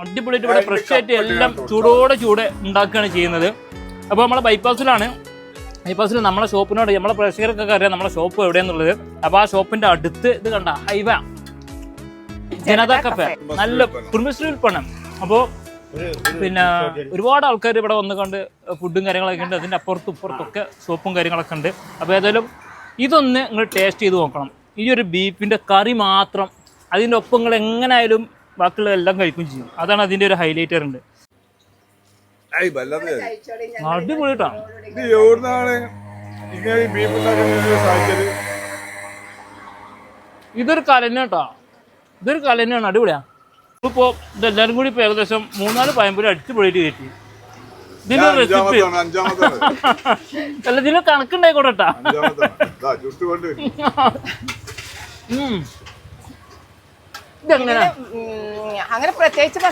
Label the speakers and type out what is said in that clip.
Speaker 1: അടിപൊളിയായിട്ട് ഇവിടെ ഫ്രഷ് ആയിട്ട് എല്ലാം ചൂടോടെ ഉണ്ടാക്കുകയാണ് ചെയ്യുന്നത്. അപ്പോൾ നമ്മളെ ബൈപ്പാസിലാണ്. ബൈപ്പാസിൽ നമ്മളെ ഷോപ്പിനോട് നമ്മളെ പ്രേക്ഷകർക്കൊക്കെ അറിയാം നമ്മളെ ഷോപ്പ് എവിടെയാന്നുള്ളത്. അപ്പോൾ ആ ഷോപ്പിന്റെ അടുത്ത് ഇത് കണ്ട ഹൈവേ ജനതാ കഫേ നല്ല കുടുംബശ്രീ ഉൽപ്പന്നം. അപ്പോൾ പിന്നെ ഒരുപാട് ആൾക്കാർ ഇവിടെ വന്ന് കണ്ട് ഫുഡും കാര്യങ്ങളൊക്കെ ഉണ്ട്. അതിൻ്റെ അപ്പുറത്തും ഇപ്പുറത്തൊക്കെ ഷോപ്പും കാര്യങ്ങളൊക്കെ ഉണ്ട്. അപ്പോൾ ഏതായാലും ഇതൊന്ന് നിങ്ങൾ ടേസ്റ്റ് ചെയ്ത് നോക്കണം. ഈ ഒരു ബീഫിൻ്റെ കറി മാത്രം അതിൻ്റെ ഒപ്പം നിങ്ങൾ എങ്ങനെയായാലും ബാക്കിയുള്ള എല്ലാം കഴിക്കുകയും ചെയ്യും. അതാണ് അതിൻ്റെ ഒരു ഹൈലൈറ്റർ ഉണ്ട്. അടിപൊളിട്ടാണ്. ഇതൊരു കലന കേട്ടോ, ഇതൊരു കലനാണ്. അടിപൊളിയാ. ഇപ്പോൾ ഇതെല്ലാവരും കൂടി ഇപ്പോൾ ഏകദേശം 3-4 പഴംപൊരി അടിച്ചുപൊളിയിട്ട് കയറ്റി. ഇതിനൊരു റെസിപ്പി അല്ല, ഇതിന് കണക്കുണ്ടായിക്കോട്ടെ. ഇതെങ്ങനെ
Speaker 2: അങ്ങനെ പ്രത്യേകിച്ച്